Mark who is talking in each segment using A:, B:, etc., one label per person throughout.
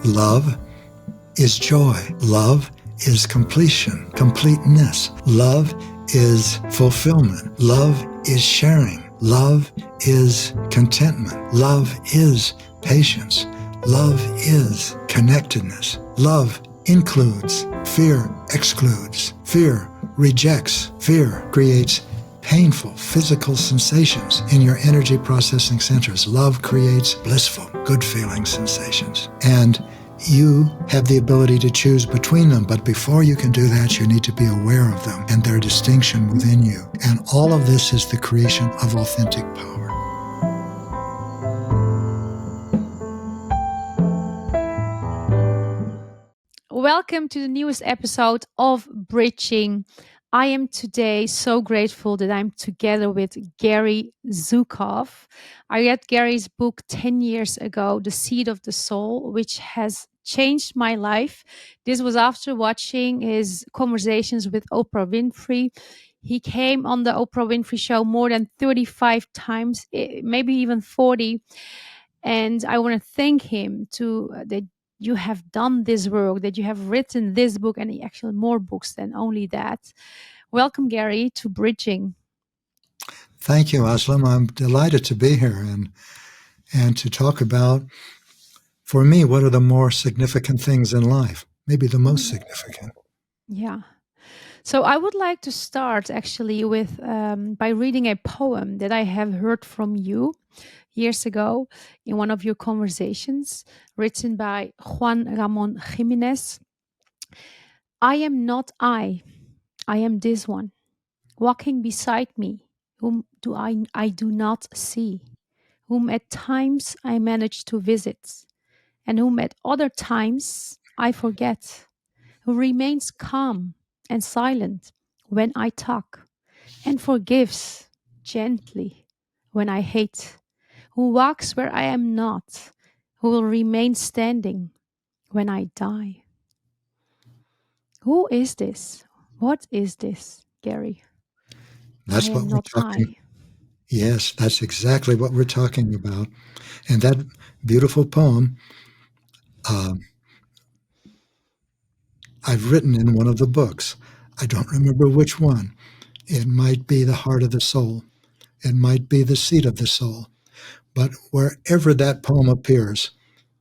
A: Love is joy. Love is completion, completeness. Love is fulfillment. Love is sharing. Love is contentment. Love is patience. Love is connectedness. Love includes. Fear excludes. Fear rejects. Fear creates painful physical sensations in your energy processing centers. Love creates blissful, good feeling sensations. And you have the ability to choose between them, but before you can do that, you need to be aware of them and their distinction within you. And all of this is the creation of authentic power.
B: Welcome to the newest episode of Bridging. I am today so grateful that I'm together with Gary Zukav. I read Gary's book 10 years ago, The Seed of the Soul, which has changed my life. This was after watching his conversations with Oprah Winfrey. He came on the Oprah Winfrey show more than 35 times, maybe even 40. And I want to thank him that you have done this work, that you have written this book and actually more books than only that. Welcome, Gary, to Bridging.
A: Thank you, Aslam. I'm delighted to be here and to talk about, for me, what are the more significant things in life? Maybe the most significant.
B: Yeah. So I would like to start actually with by reading a poem that I have heard from you years ago in one of your conversations, written by Juan Ramon Jimenez. I am not I am this one, walking beside me, whom I do not see, whom at times I manage to visit, and whom at other times I forget, who remains calm and silent when I talk, and forgives gently when I hate, who walks where I am not, who will remain standing when I die. Who is this? What is this, Gary?
A: That's
B: I
A: what
B: am
A: we're
B: not
A: talking.
B: I.
A: Yes, that's exactly what we're talking about. And that beautiful poem, I've written in one of the books. I don't remember which one. It might be the heart of the soul. It might be the seat of the soul. But wherever that poem appears,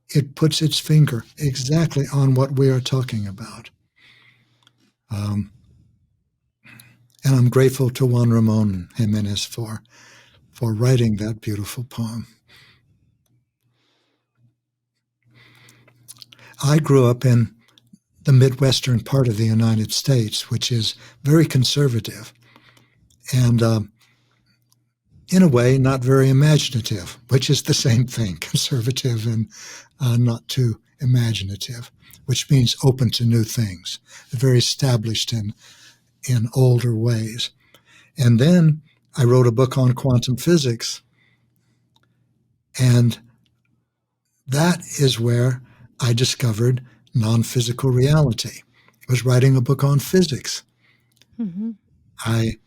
A: it puts its finger exactly on what we are talking about. And I'm grateful to Juan Ramon Jimenez for writing that beautiful poem. I grew up in the Midwestern part of the United States, which is very conservative and, in a way, not very imaginative, which is the same thing, conservative and not too imaginative, which means open to new things, very established in older ways. And then I wrote a book on quantum physics, and that is where I discovered non-physical reality. I was writing a book on physics.
B: Mm-hmm.
A: I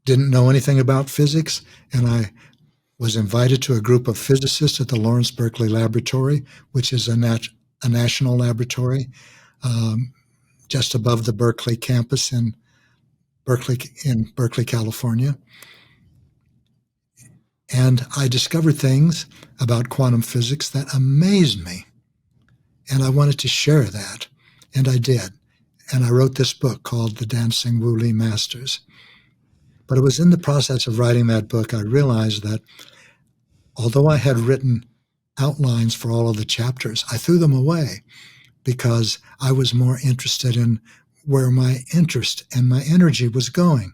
A: didn't know anything about physics, and I was invited to a group of physicists at the Lawrence Berkeley Laboratory, which is a national laboratory just above the Berkeley campus in Berkeley, California. And I discovered things about quantum physics that amazed me. And I wanted to share that. And I did. And I wrote this book called The Dancing Wu Li Masters. But it was in the process of writing that book, I realized that although I had written outlines for all of the chapters, I threw them away because I was more interested in where my interest and my energy was going.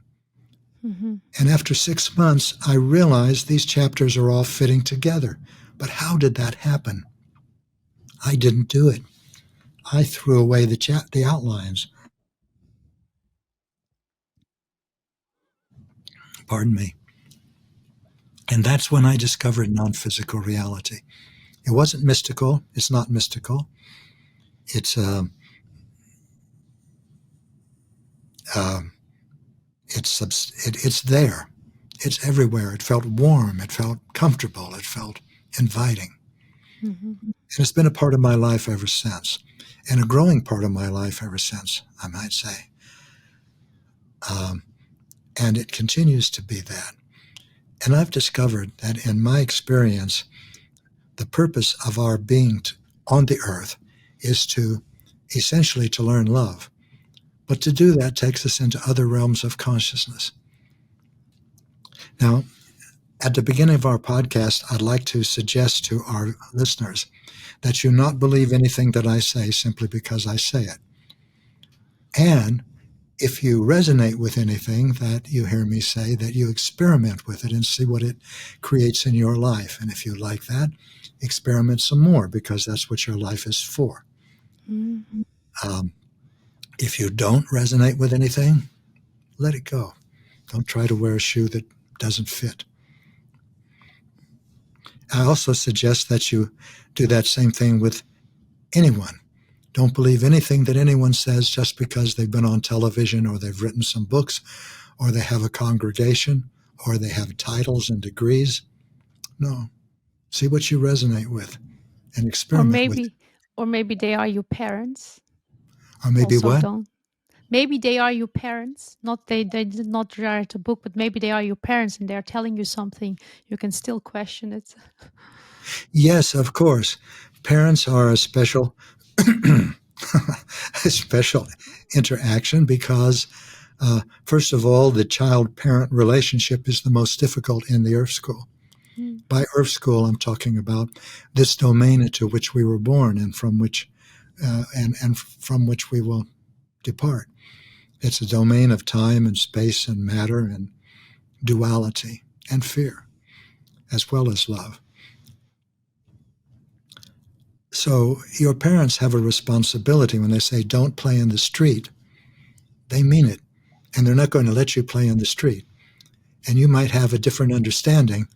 B: Mm-hmm.
A: And after 6 months, I realized these chapters are all fitting together. But how did that happen? I didn't do it. I threw away the outlines. Pardon me. And that's when I discovered non-physical reality. It wasn't mystical. It's not mystical. It's it's there. It's everywhere. It felt warm. It felt comfortable. It felt inviting.
B: Mm-hmm.
A: And it's been a part of my life ever since, and a growing part of my life ever since, I might say. And it continues to be that. And I've discovered that in my experience, the purpose of our being on the earth is to essentially to learn love. But to do that takes us into other realms of consciousness. Now, at the beginning of our podcast, I'd like to suggest to our listeners that you not believe anything that I say simply because I say it. And if you resonate with anything that you hear me say, that you experiment with it and see what it creates in your life. And if you like that, experiment some more, because that's what your life is for.
B: Mm-hmm.
A: If you don't resonate with anything, let it go. Don't try to wear a shoe that doesn't fit. I also suggest that you do that same thing with anyone. Don't believe anything that anyone says just because they've been on television or they've written some books or they have a congregation or they have titles and degrees. No. See what you resonate with and
B: Or
A: experiment with it.
B: maybe, or maybe they are your parents.
A: Or maybe
B: Also,
A: what?
B: don't. Maybe they are your parents. Not they did not write a book, but maybe they are your parents and they're telling you something. You can still question it.
A: Yes, of course. Parents are a special a special interaction because, first of all, the child-parent relationship is the most difficult in the Earth School.
B: Mm.
A: By Earth School, I'm talking about this domain into which we were born and from which from which we will depart. It's a domain of time and space and matter and duality and fear, as well as love. So your parents have a responsibility when they say don't play in the street. They mean it, and they're not going to let you play in the street. And you might have a different understanding,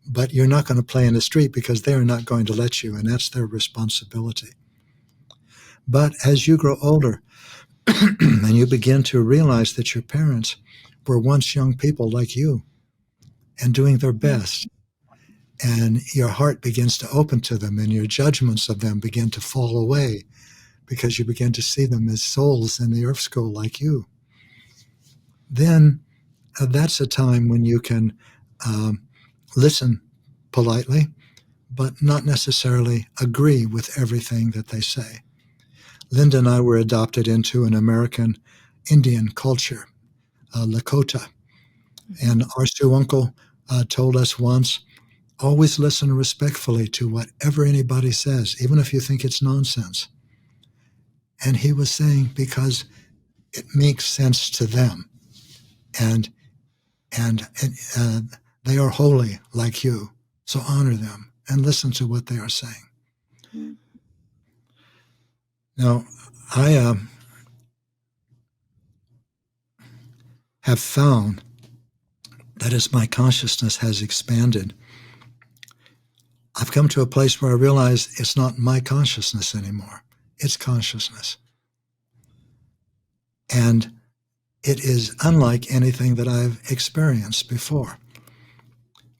A: but you're not going to play in the street because they're not going to let you, and that's their responsibility. But as you grow older and you begin to realize that your parents were once young people like you and doing their best, and your heart begins to open to them and your judgments of them begin to fall away because you begin to see them as souls in the Earth School like you, then that's a time when you can listen politely, but not necessarily agree with everything that they say. Linda and I were adopted into an American Indian culture, Lakota. And our Sioux uncle told us once, always listen respectfully to whatever anybody says, even if you think it's nonsense. And he was saying because it makes sense to them. And they are holy like you. So honor them and listen to what they are saying.
B: Mm.
A: Now, I have found that as my consciousness has expanded, I've come to a place where I realize it's not my consciousness anymore. It's consciousness. And it is unlike anything that I've experienced before,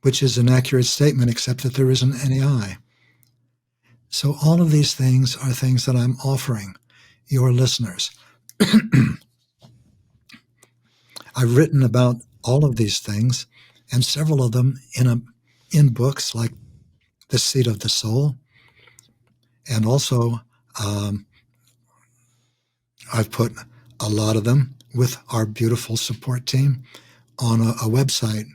A: which is an accurate statement, except that there isn't any I. So all of these things are things that I'm offering your listeners. I've written about all of these things, and several of them in books like The Seat of the Soul, and also I've put a lot of them with our beautiful support team on a website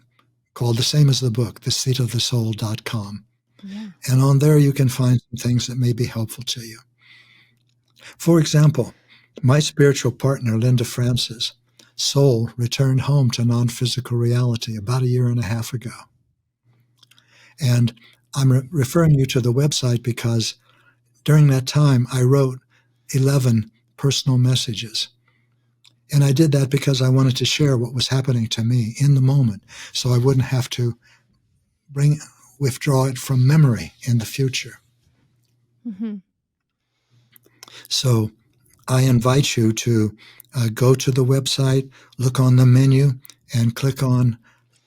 A: called the same as the book, theseatofthesoul.com.
B: Yeah.
A: And on there you can find some things that may be helpful to you. For example, my spiritual partner, Linda Francis, soul returned home to non-physical reality about 1.5 years ago. And I'm referring you to the website because during that time I wrote 11 personal messages. And I did that because I wanted to share what was happening to me in the moment so I wouldn't have to withdraw it from memory in the future.
B: Mm-hmm.
A: So I invite you to go to the website, look on the menu, and click on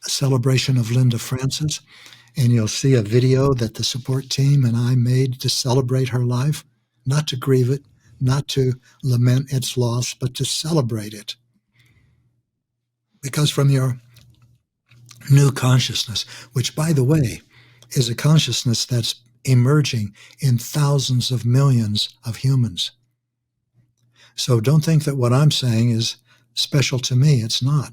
A: a celebration of Linda Francis, and you'll see a video that the support team and I made to celebrate her life, not to grieve it, not to lament its loss, but to celebrate it. Because from your new consciousness, which, by the way, is a consciousness that's emerging in thousands of millions of humans. So don't think that what I'm saying is special to me. It's not.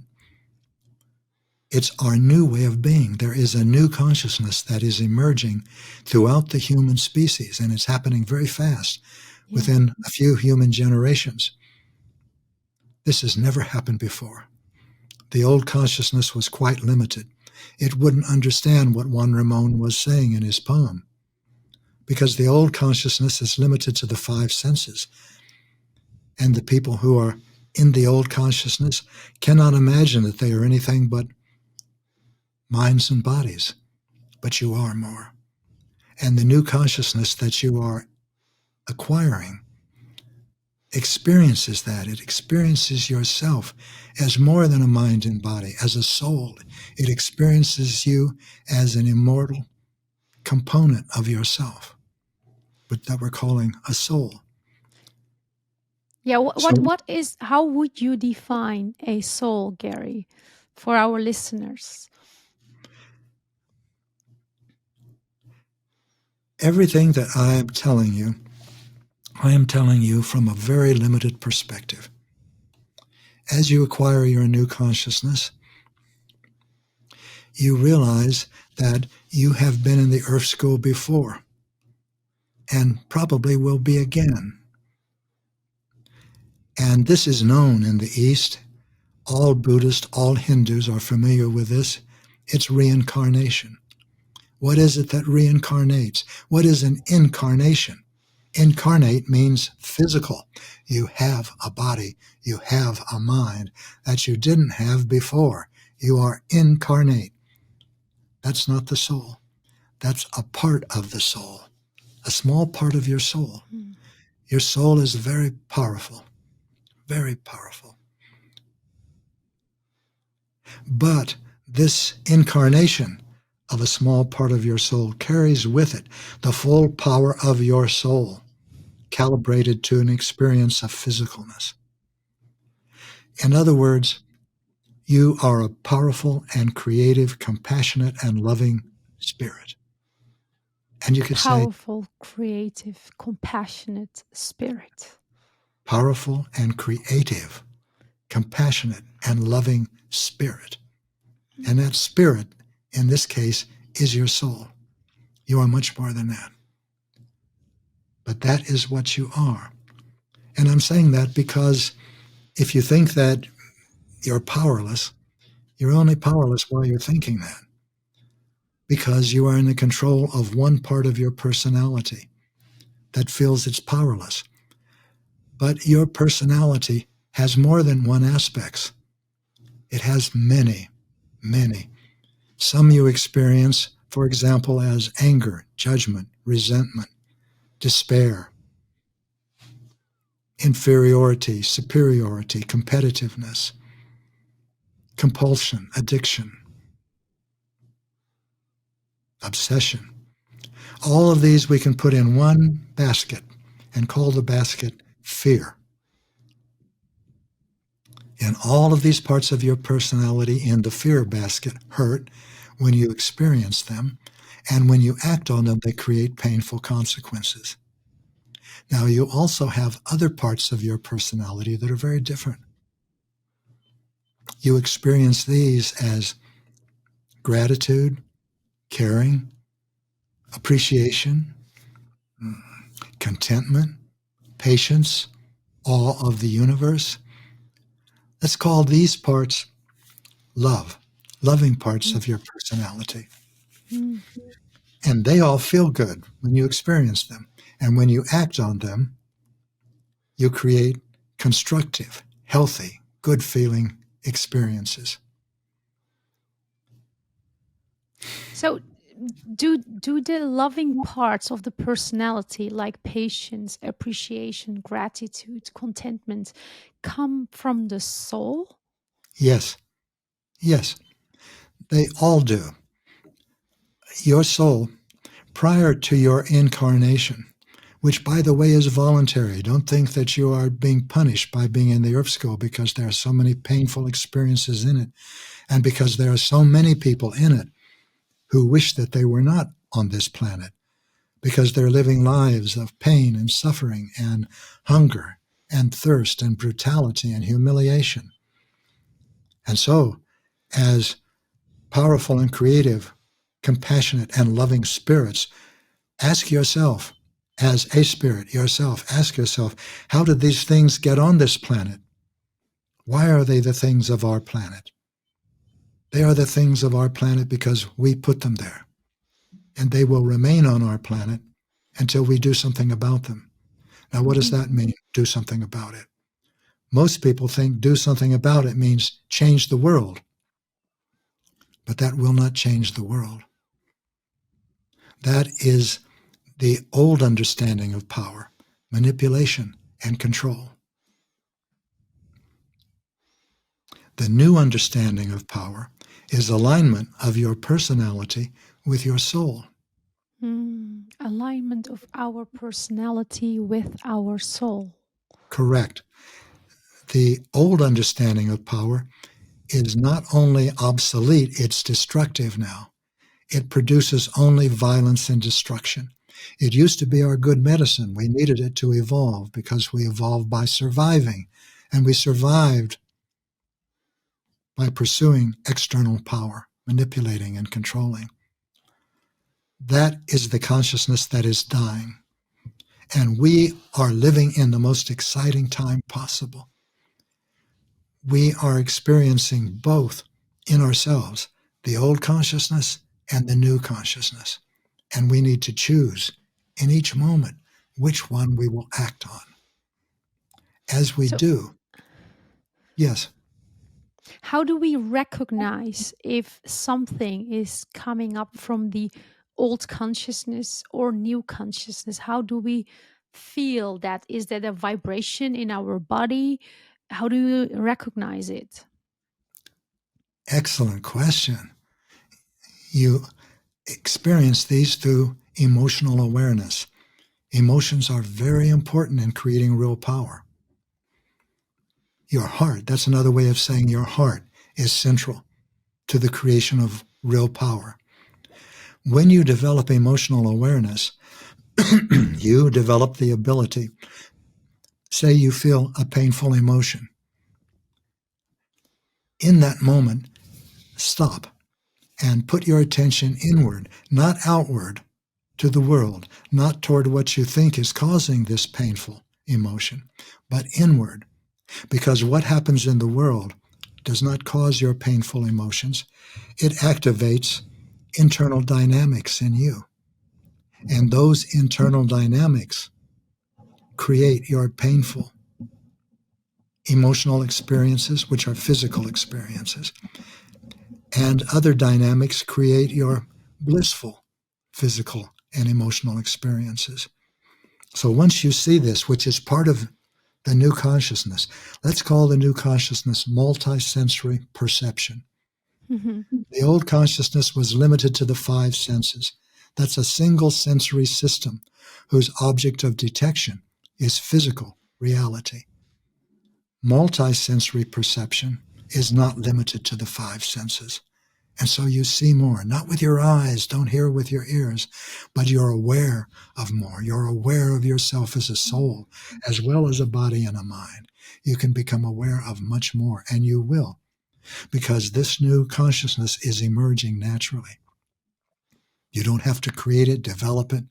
A: It's our new way of being. There is a new consciousness that is emerging throughout the human species, and it's happening very fast within a few human generations. This has never happened before. The old consciousness was quite limited. It wouldn't understand what Juan Ramon was saying in his poem, because the old consciousness is limited to the five senses. And the people who are in the old consciousness cannot imagine that they are anything but minds and bodies. But you are more. And the new consciousness that you are acquiring experiences that. It experiences yourself as more than a mind and body, as a soul. It experiences you as an immortal component of yourself, but that we're calling a soul.
B: Yeah, how would you define a soul, Gary, for our listeners?
A: Everything that I am telling you from a very limited perspective. As you acquire your new consciousness, you realize that you have been in the earth school before and probably will be again. And this is known in the East. All Buddhists, all Hindus are familiar with this. It's reincarnation. What is it that reincarnates? What is an incarnation? Incarnate means physical. You have a body. You have a mind that you didn't have before. You are incarnate. That's not the soul. That's a part of the soul, a small part of your soul. Your soul is very powerful, very powerful. But this incarnation of a small part of your soul carries with it the full power of your soul, calibrated to an experience of physicalness. In other words, you are a powerful and creative, compassionate and loving spirit. And you could say
B: Powerful, creative, compassionate spirit.
A: Powerful and creative, compassionate and loving spirit. And that spirit, in this case, is your soul. You are much more than that. But that is what you are. And I'm saying that because if you think that you're powerless, you're only powerless while you're thinking that. Because you are in the control of one part of your personality that feels it's powerless. But your personality has more than one aspect. It has many, many. Some you experience, for example, as anger, judgment, resentment, despair, inferiority, superiority, competitiveness, compulsion, addiction, obsession. All of these we can put in one basket and call the basket fear. And all of these parts of your personality in the fear basket hurt when you experience them, and when you act on them, they create painful consequences. Now, you also have other parts of your personality that are very different. You experience these as gratitude, caring, appreciation, contentment, patience, awe of the universe. Let's call these parts love, loving parts of your personality. And they all feel good when you experience them. And when you act on them, you create constructive, healthy, good feeling experiences.
B: So do the loving parts of the personality, like patience, appreciation, gratitude, contentment, come from the soul?
A: Yes, yes, they all do. your soul, prior to your incarnation, which, by the way, is voluntary. Don't think that you are being punished by being in the Earth School because there are so many painful experiences in it, and because there are so many people in it who wish that they were not on this planet, because they're living lives of pain and suffering and hunger and thirst and brutality and humiliation. And so, as powerful and creative, compassionate and loving spirits, ask yourself, as a spirit yourself, ask yourself, how did these things get on this planet? Why are they the things of our planet? They are the things of our planet because we put them there, and they will remain on our planet until we do something about them. Now, what does that mean, do something about it? Most people think do something about it means change the world, but that will not change the world. That is the old understanding of power, manipulation, and control. The new understanding of power is alignment of your personality with your soul.
B: Alignment of our personality with our soul.
A: Correct. The old understanding of power is not only obsolete, it's destructive now. It produces only violence and destruction. It used to be our good medicine. We needed it to evolve because we evolved by surviving, and we survived by pursuing external power, manipulating and controlling. That is the consciousness that is dying. And we are living in the most exciting time possible. We are experiencing both in ourselves, the old consciousness and the new consciousness. And we need to choose in each moment which one we will act on. As we do, yes.
B: How do we recognize if something is coming up from the old consciousness or new consciousness? How do we feel that? Is that a vibration in our body? How do you recognize it?
A: Excellent question. You experience these through emotional awareness. Emotions are very important in creating real power. Your heart, that's another way of saying your heart is central to the creation of real power. When you develop emotional awareness, you develop the ability, say you feel a painful emotion. In that moment, stop and put your attention inward, not outward to the world, not toward what you think is causing this painful emotion, but inward. Because what happens in the world does not cause your painful emotions. It activates internal dynamics in you. And those internal dynamics create your painful emotional experiences, which are physical experiences. And other dynamics create your blissful physical and emotional experiences. So once you see this, which is part of the new consciousness, let's call the new consciousness multisensory perception. The old consciousness was limited to the five senses. That's a single sensory system whose object of detection is physical reality. Multisensory perception is not limited to the five senses. And so you see more, not with your eyes, don't hear with your ears, but you're aware of more. You're aware of yourself as a soul, as well as a body and a mind. You can become aware of much more, and you will, because this new consciousness is emerging naturally. You don't have to create it, develop it.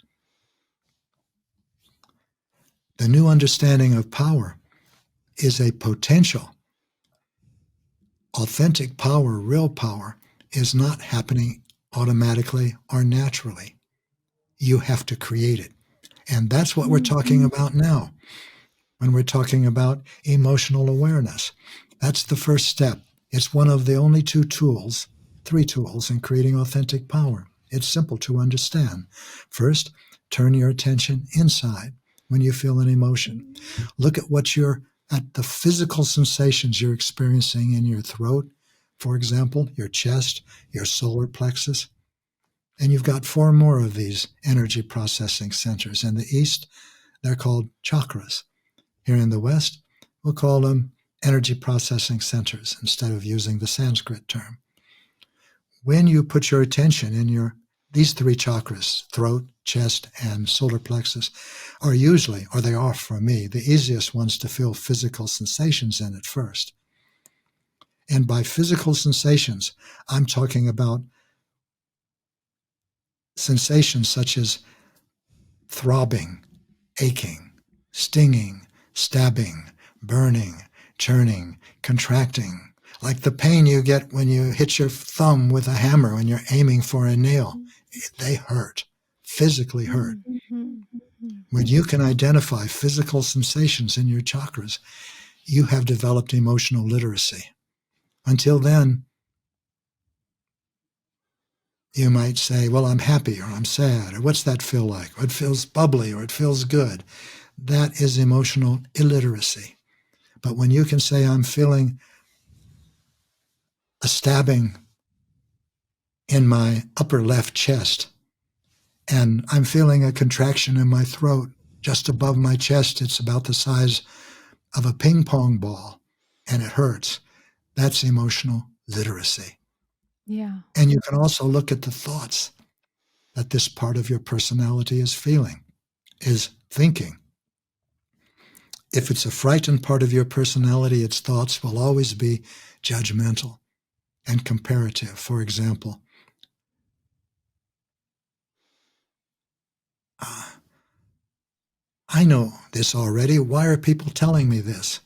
A: The new understanding of power is a potential. Authentic power, real power, is not happening automatically or naturally. You have to create it. And that's what we're talking about now when we're talking about emotional awareness. That's the first step. It's one of the only three tools in creating authentic power. It's simple to understand. First, turn your attention inside when you feel an emotion. Look at at the physical sensations you're experiencing in your throat, for example, your chest, your solar plexus. And you've got four more of these energy processing centers. In the East, they're called chakras. Here in the West, we'll call them energy processing centers instead of using the Sanskrit term. When you put your attention in these three chakras, throat, chest, and solar plexus, are usually, or they are for me, the easiest ones to feel physical sensations in at first. And by physical sensations, I'm talking about sensations such as throbbing, aching, stinging, stabbing, burning, churning, contracting, like the pain you get when you hit your thumb with a hammer when you're aiming for a nail. They hurt, physically hurt. When you can identify physical sensations in your chakras, you have developed emotional literacy. Until then, you might say, well, I'm happy or I'm sad, or what's that feel like? Or it feels bubbly or it feels good. That is emotional illiteracy. But when you can say, I'm feeling a stabbing in my upper left chest, and I'm feeling a contraction in my throat just above my chest, it's about the size of a ping pong ball, and it hurts. That's emotional literacy.
B: Yeah.
A: And you can also look at the thoughts that this part of your personality is feeling, is thinking. If it's a frightened part of your personality, its thoughts will always be judgmental and comparative. For example, I know this already. Why are people telling me this?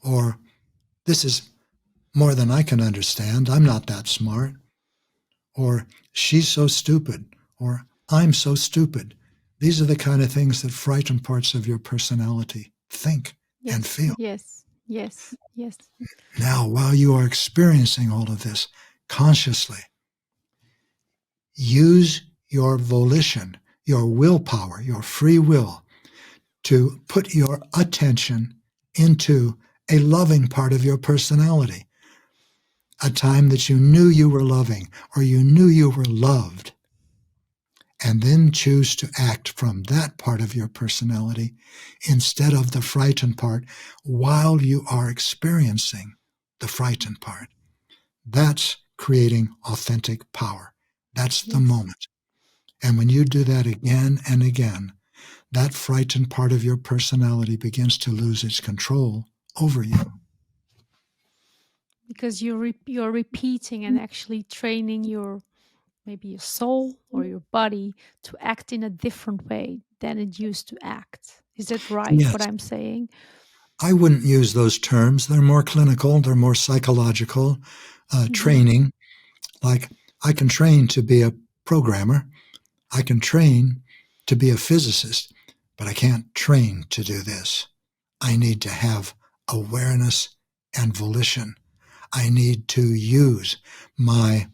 A: Or, this is more than I can understand. I'm not that smart. Or, she's so stupid. Or, I'm so stupid. These are the kind of things that frighten parts of your personality think and feel.
B: Yes.
A: Now, while you are experiencing all of this consciously, use your volition, your willpower, your free will to put your attention into a loving part of your personality, a time that you knew you were loving or you knew you were loved, and then choose to act from that part of your personality instead of the frightened part while you are experiencing the frightened part. That's creating authentic power. That's the moment. And when you do that again and again, that frightened part of your personality begins to lose its control over you.
B: Because you're repeating and actually training maybe your soul or your body to act in a different way than it used to act. Is that right,
A: Yes.
B: what I'm saying?
A: I wouldn't use those terms. They're more clinical. They're more psychological. Training. Like, I can train to be a programmer. I can train to be a physicist, but I can't train to do this. I need to have awareness and volition. I need to use my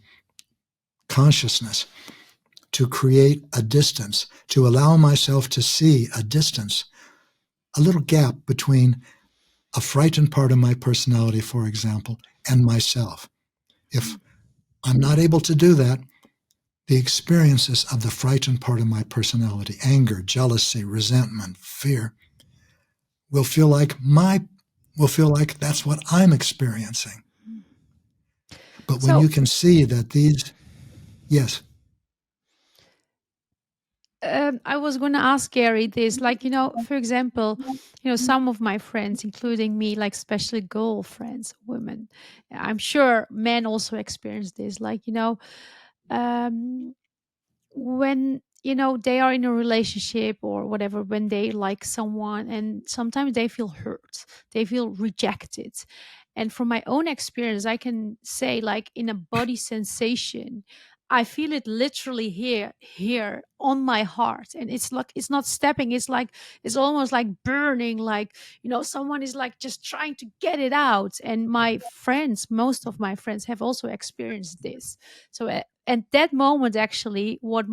A: consciousness to create a distance, to allow myself to see a distance, a little gap between a frightened part of my personality, for example, and myself. If I'm not able to do that, the experiences of the frightened part of my personality, anger, jealousy, resentment, fear, will feel like that's what I'm experiencing. But when you can see that yes.
B: I was going to ask Gary this, like, for example, some of my friends, including me, like especially girlfriends, women, I'm sure men also experience this, like, when they are in a relationship or whatever, when they like someone and sometimes they feel hurt, they feel rejected. And from my own experience, I can say, like, in a body sensation, I feel it literally here on my heart, and it's like it's not stepping, it's like it's almost like burning, like, someone is like just trying to get it out. And my friends, most of my friends, have also experienced this. So and that moment, actually, what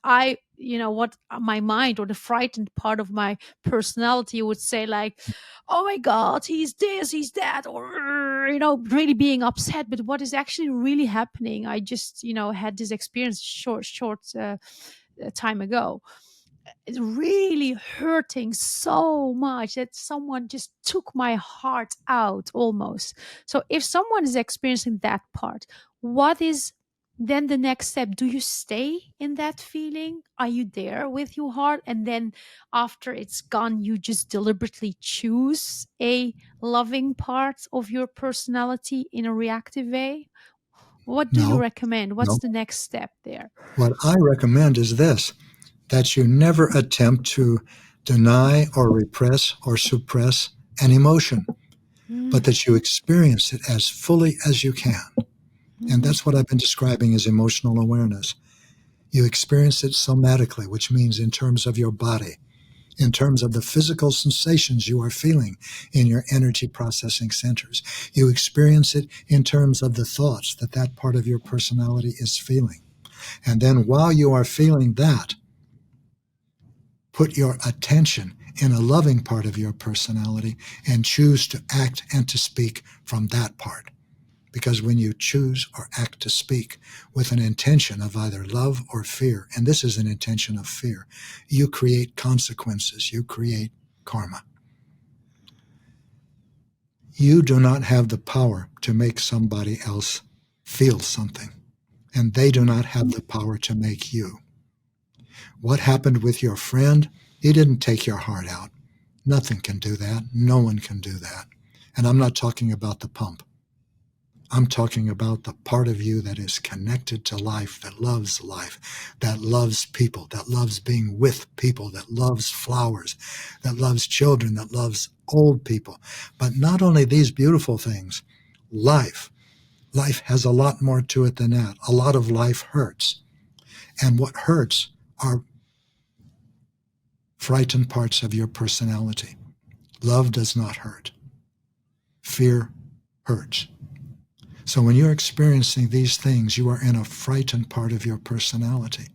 B: I what my mind or the frightened part of my personality would say, like, oh my god, he's this, he's that, or really being upset, but what is actually really happening. I just had this experience short time ago. It's really hurting so much that someone just took my heart out almost. So if someone is experiencing that part, what is then the next step? Do you stay in that feeling? Are you there with your heart? And then after it's gone, you just deliberately choose a loving part of your personality in a reactive way? What do you
A: No,
B: recommend? What's
A: no.
B: the next step there?
A: What I recommend is this, that you never attempt to deny or repress or suppress an emotion, but
B: Mm,
A: that you experience it as fully as you can. And
B: mm,
A: that's what I've been describing as emotional awareness. You experience it somatically, which means in terms of your body, in terms of the physical sensations you are feeling in your energy processing centers. You experience it in terms of the thoughts that that part of your personality is feeling. And then while you are feeling that, put your attention in a loving part of your personality and choose to act and to speak from that part. Because when you choose or act to speak with an intention of either love or fear, and this is an intention of fear, you create consequences, you create karma. You do not have the power to make somebody else feel something, and they do not have the power to make you. What happened with your friend? He didn't take your heart out. Nothing can do that. No one can do that. And I'm not talking about the pump. I'm talking about the part of you that is connected to life, that loves people, that loves being with people, that loves flowers, that loves children, that loves old people. But not only these beautiful things, life. Life has a lot more to it than that. A lot of life hurts. And what hurts are frightened parts of your personality. Love does not hurt. Fear hurts. So when you're experiencing these things, you are in a frightened part of your personality.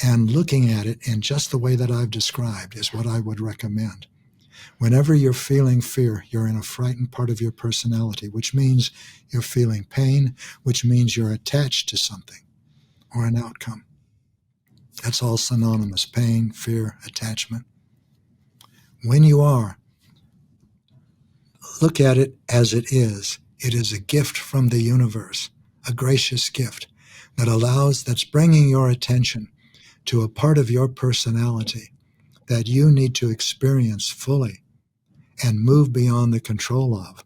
A: And looking at it in just the way that I've described is what I would recommend. Whenever you're feeling fear, you're in a frightened part of your personality, which means you're feeling pain, which means you're attached to something or an outcome. That's all synonymous: pain, fear, attachment. When you are, look at it as it is. It is a gift from the universe, a gracious gift that's bringing your attention to a part of your personality that you need to experience fully and move beyond the control of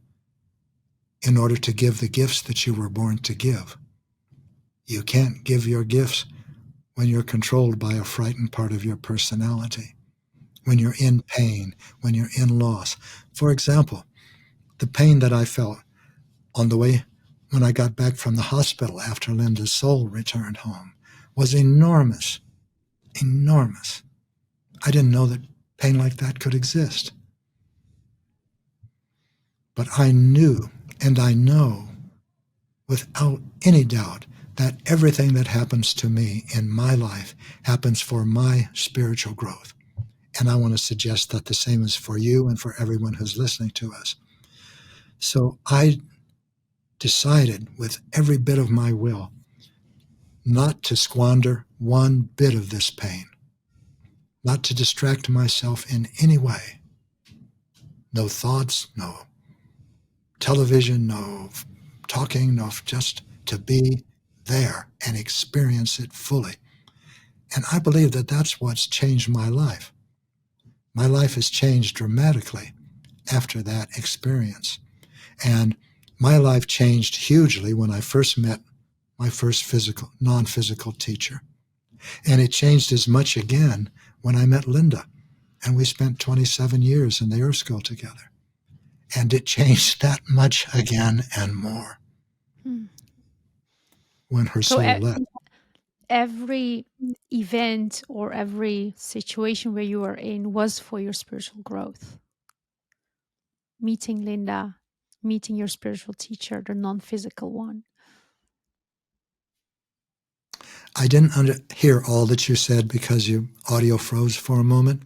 A: in order to give the gifts that you were born to give. You can't give your gifts when you're controlled by a frightened part of your personality, when you're in pain, when you're in loss. For example, the pain that I felt on the way when I got back from the hospital after Linda's soul returned home was enormous, enormous. I didn't know that pain like that could exist. But I knew, and I know without any doubt, that everything that happens to me in my life happens for my spiritual growth. And I want to suggest that the same is for you and for everyone who's listening to us. So I decided with every bit of my will not to squander one bit of this pain, not to distract myself in any way. No thoughts, no television, no talking, no, just to be there and experience it fully. And I believe that that's what's changed my life. My life has changed dramatically after that experience. And my life changed hugely when I first met my first non-physical teacher. And it changed as much again when I met Linda. And we spent 27 years in the Earth School together. And it changed that much again and more when her
B: So
A: soul left.
B: every event or every situation where you were in was for your spiritual growth. Meeting Linda, meeting your spiritual teacher, the non-physical one.
A: I didn't hear all that you said because your audio froze for a moment.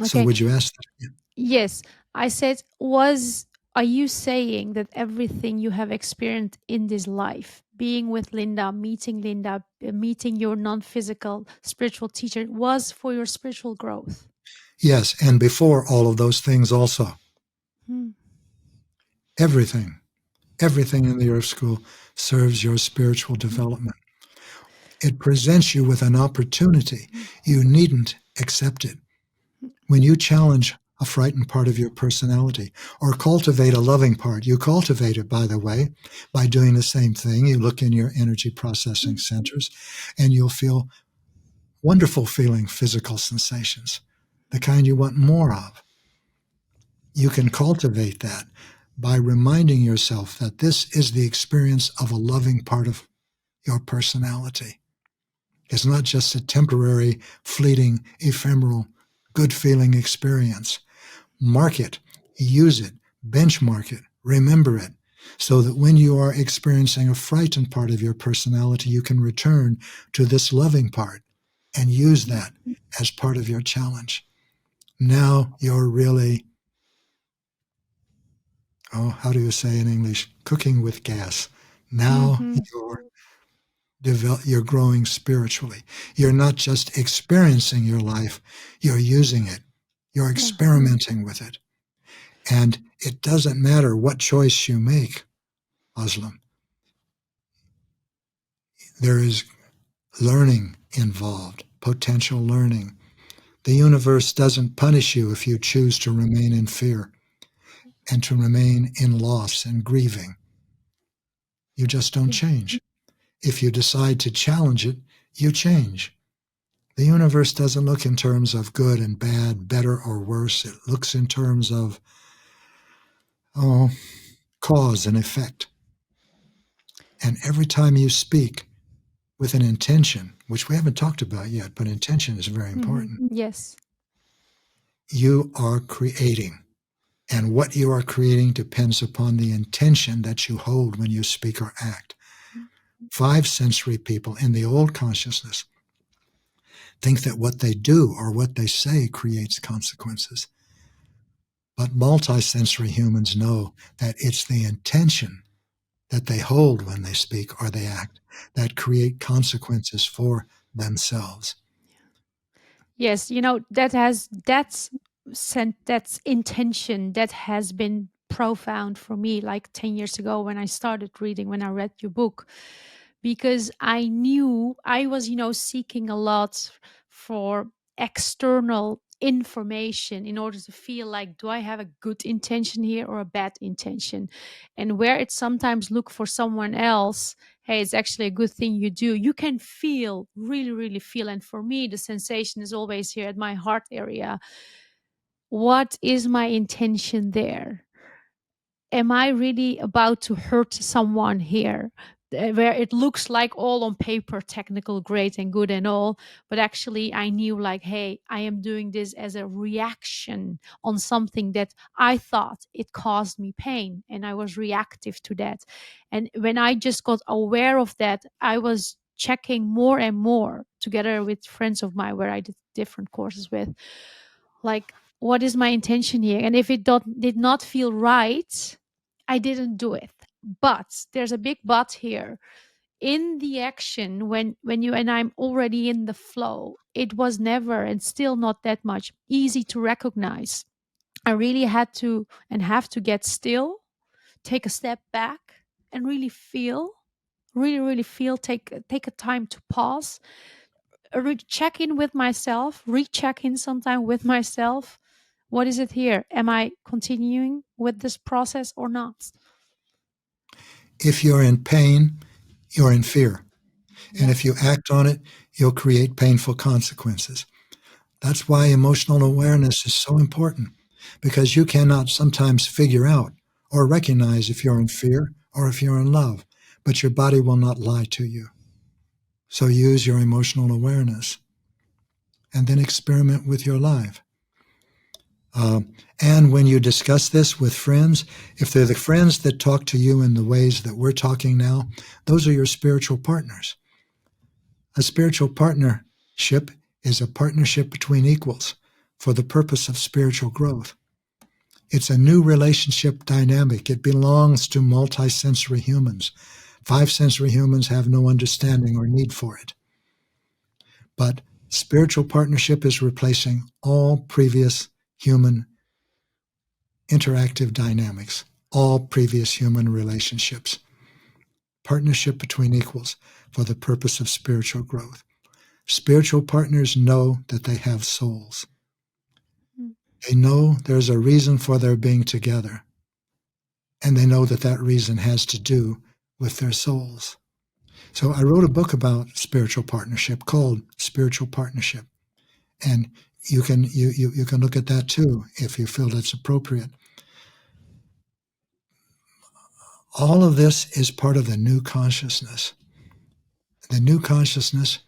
A: So
B: Okay.
A: would you ask that?
B: Yes, I said are you saying that everything you have experienced in this life, being with Linda, meeting your non-physical spiritual teacher, was for your spiritual growth?
A: Yes, and before all of those things also.
B: Hmm.
A: Everything in the Earth School serves your spiritual development. It presents you with an opportunity. You needn't accept it. When you challenge a frightened part of your personality or cultivate a loving part, you cultivate it, by the way, by doing the same thing. You look in your energy processing centers and you'll feel wonderful feeling physical sensations, the kind you want more of. You can cultivate that by reminding yourself that this is the experience of a loving part of your personality. It's not just a temporary, fleeting, ephemeral, good-feeling experience. Mark it, use it, benchmark it, remember it, so that when you are experiencing a frightened part of your personality, you can return to this loving part and use that as part of your challenge. Now you're really, how do you say in English? Cooking with gas. Now you're growing spiritually. You're not just experiencing your life, you're using it. You're experimenting with it. And it doesn't matter what choice you make, Muslim. There is learning involved, potential learning. The universe doesn't punish you if you choose to remain in fear and to remain in loss and grieving. You just don't change. If you decide to challenge it, you change. The universe doesn't look in terms of good and bad, better or worse. It looks in terms of cause and effect. And every time you speak with an intention, which we haven't talked about yet, but intention is very important.
B: Yes.
A: You are creating. And what you are creating depends upon the intention that you hold when you speak or act. 5 sensory people in the old consciousness think that what they do or what they say creates consequences. But multisensory humans know that it's the intention that they hold when they speak or they act that create consequences for themselves.
B: Yes, that's intention that has been profound for me like 10 years ago when I started reading, when I read your book, because I knew I was, seeking a lot for external information in order to feel like, do I have a good intention here or a bad intention? And where it sometimes look for someone else, hey, it's actually a good thing you do, you can feel, really, really feel. And for me, the sensation is always here at my heart area. What is my intention there? Am I really about to hurt someone here? Where it looks like all on paper technical, great and good and all, but actually I knew like, hey, I am doing this as a reaction on something that I thought it caused me pain, and I was reactive to that. And when I just got aware of that, I was checking more and more together with friends of mine where I did different courses with, like, what is my intention here? And if did not feel right, I didn't do it. But there's a big but here. In the action, when you and I'm already in the flow, it was never and still not that much easy to recognize. I really had to and have to get still, take a step back, and really feel, really, really feel, take a time to pause, check in with myself, recheck in sometime with myself. What is it here? Am I continuing with this process or not?
A: If you're in pain, you're in fear. And if you act on it, you'll create painful consequences. That's why emotional awareness is so important, because you cannot sometimes figure out or recognize if you're in fear or if you're in love, but your body will not lie to you. So use your emotional awareness and then experiment with your life. And when you discuss this with friends, if they're the friends that talk to you in the ways that we're talking now, those are your spiritual partners. A spiritual partnership is a partnership between equals for the purpose of spiritual growth. It's a new relationship dynamic. It belongs to multisensory humans. 5-sensory humans have no understanding or need for it. But spiritual partnership is replacing all previous human interactive dynamics, all previous human relationships. Partnership between equals for the purpose of spiritual growth. Spiritual partners know that they have souls. They know there's a reason for their being together, and they know that that reason has to do with their souls. So I wrote a book about spiritual partnership called Spiritual Partnership, and you can look at that too if you feel that's appropriate. All of this is part of the new consciousness. The new consciousness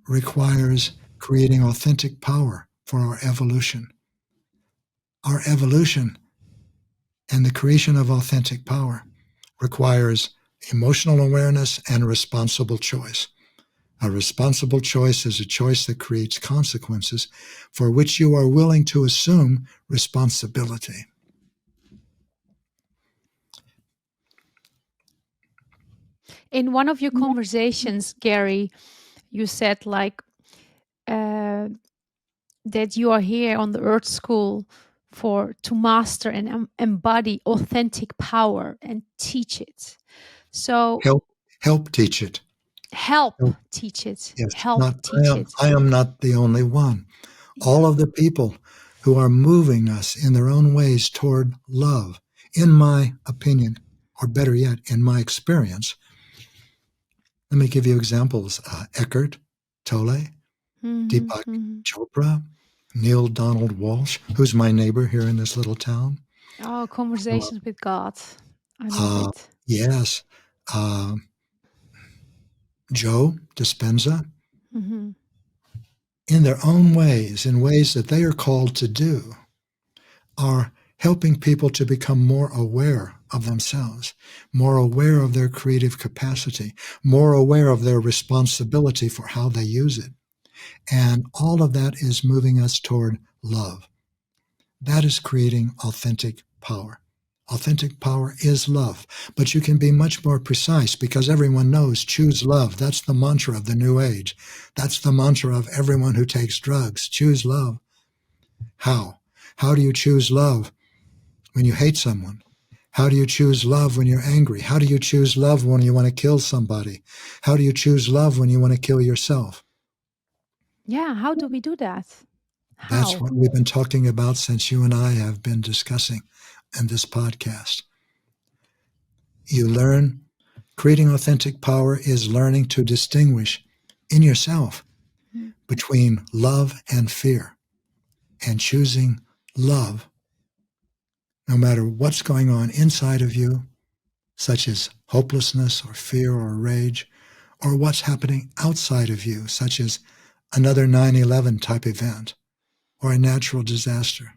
A: requires creating authentic power for our evolution. Our evolution and the creation of authentic power requires emotional awareness and responsible choice. A responsible choice is a choice that creates consequences for which you are willing to assume responsibility.
B: In one of your conversations, Gary, you said that you are here on the Earth School to master and embody authentic power and teach it. So
A: help teach it.
B: Help teach it.
A: Yes,
B: Help teach it.
A: I am not the only one. All of the people who are moving us in their own ways toward love, in my opinion, or better yet, in my experience. Let me give you examples. Eckhart Tolle, Deepak Chopra, Neil Donald Walsh, who's my neighbor here in this little town.
B: Oh, conversations with God. I love it.
A: Yes. Joe Dispenza, in their own ways, in ways that they are called to do, are helping people to become more aware of themselves, more aware of their creative capacity, more aware of their responsibility for how they use it. And all of that is moving us toward love. That is creating authentic power. Authentic power is love, but you can be much more precise because everyone knows choose love. That's the mantra of the new age. That's the mantra of everyone who takes drugs. Choose love. How? How do you choose love when you hate someone? How do you choose love when you're angry? How do you choose love when you want to kill somebody? How do you choose love when you want to kill yourself?
B: Yeah, how do we do that? How?
A: That's what we've been talking about since you and I have been discussing in this podcast. You learn, creating authentic power is learning to distinguish in yourself between love and fear, and choosing love no matter what's going on inside of you, such as hopelessness or fear or rage, or what's happening outside of you, such as another 9/11 type event or a natural disaster.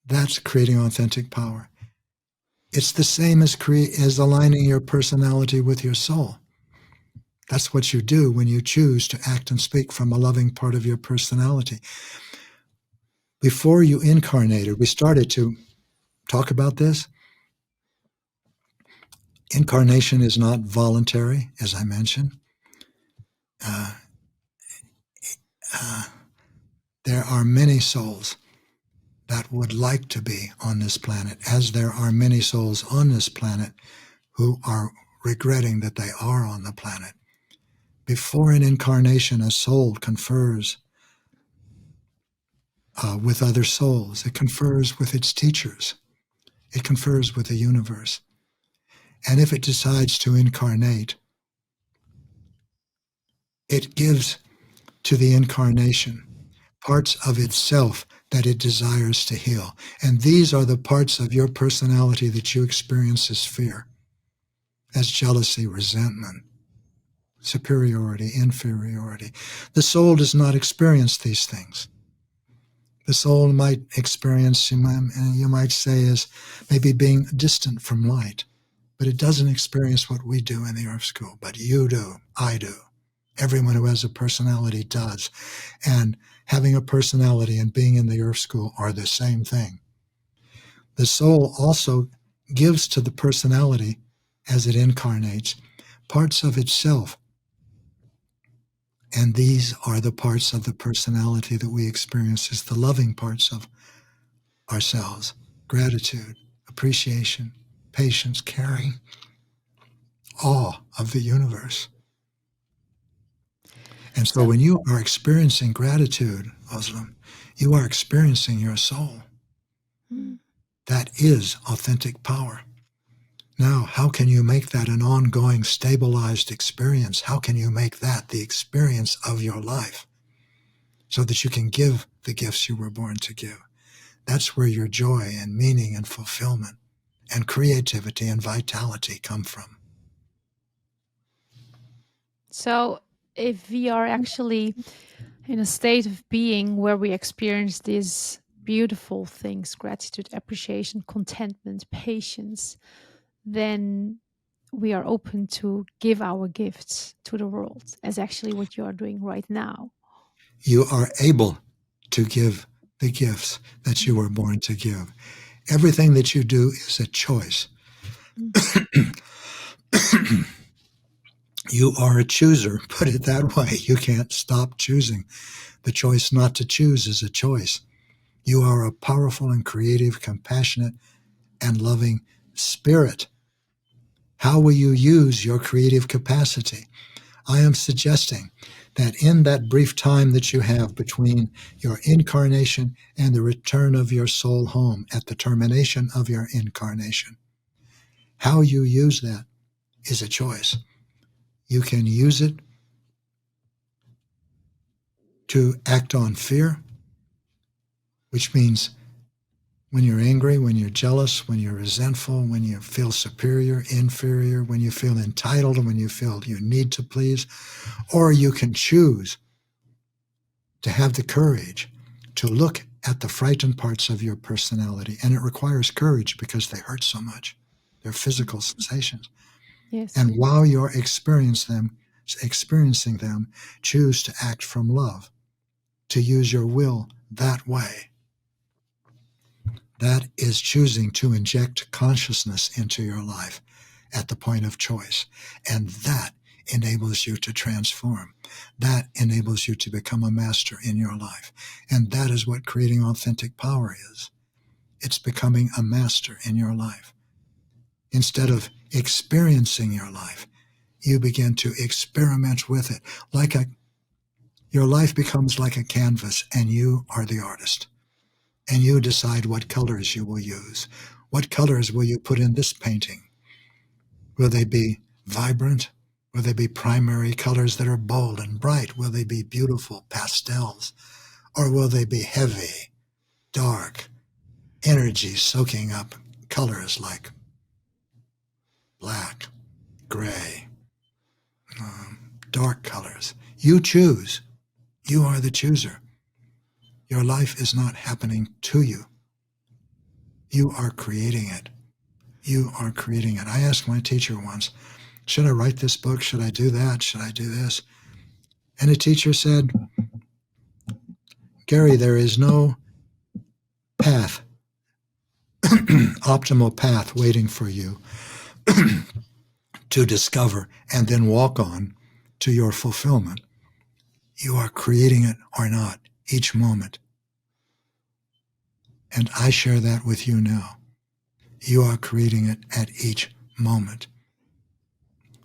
A: That's creating authentic power. It's the same as aligning your personality with your soul. That's what you do when you choose to act and speak from a loving part of your personality. Before you incarnated, we started to talk about this. Incarnation is not voluntary, as I mentioned. There are many souls that would like to be on this planet, as there are many souls on this planet who are regretting that they are on the planet. Before an incarnation, a soul confers with other souls. It confers with its teachers. It confers with the universe. And if it decides to incarnate, it gives to the incarnation parts of itself that it desires to heal. And these are the parts of your personality that you experience as fear, as jealousy, resentment, superiority, inferiority. The soul does not experience these things. The soul might experience, you might say, as maybe being distant from light, but it doesn't experience what we do in the Earth School. But you do, I do. Everyone who has a personality does. And having a personality and being in the Earth School are the same thing. The soul also gives to the personality, as it incarnates, parts of itself. And these are the parts of the personality that we experience as the loving parts of ourselves: gratitude, appreciation, patience, caring, awe of the universe. And so when you are experiencing gratitude, Oslam, you are experiencing your soul. That is authentic power. Now, how can you make that an ongoing, stabilized experience? How can you make that the experience of your life so that you can give the gifts you were born to give? That's where your joy and meaning and fulfillment and creativity and vitality come from.
B: So if we are actually in a state of being where we experience these beautiful things, gratitude, appreciation, contentment, patience, then we are open to give our gifts to the world, as actually what you are doing right now.
A: You are able to give the gifts that you were born to give. Everything that you do is a choice. You are a chooser, put it that way. You can't stop choosing. The choice not to choose is a choice. You are a powerful and creative, compassionate, and loving spirit. How will you use your creative capacity? I am suggesting that in that brief time that you have between your incarnation and the return of your soul home at the termination of your incarnation, how you use that is a choice. You can use it to act on fear, which means when you're angry, when you're jealous, when you're resentful, when you feel superior, inferior, when you feel entitled, when you feel you need to please. Or you can choose to have the courage to look at the frightened parts of your personality. And it requires courage because they hurt so much. They're physical sensations.
B: Yes.
A: And while you're experiencing them, choose to act from love, to use your will that way. That is choosing to inject consciousness into your life at the point of choice. And that enables you to transform. That enables you to become a master in your life. And that is what creating authentic power is. It's becoming a master in your life. Instead of experiencing your life, you begin to experiment with it. Your life becomes like a canvas, and you are the artist. And you decide what colors you will use. What colors will you put in this painting? Will they be vibrant? Will they be primary colors that are bold and bright? Will they be beautiful pastels? Or will they be heavy, dark, energy soaking up colors like black, gray, dark colors? You choose. You are the chooser. Your life is not happening to you. You are creating it. You are creating it. I asked my teacher once, should I write this book? Should I do that? Should I do this? And the teacher said, Gary, there is no path, optimal path waiting for you to discover and then walk on to your fulfillment. You are creating it or not each moment. And I share that with you now. You are creating it at each moment.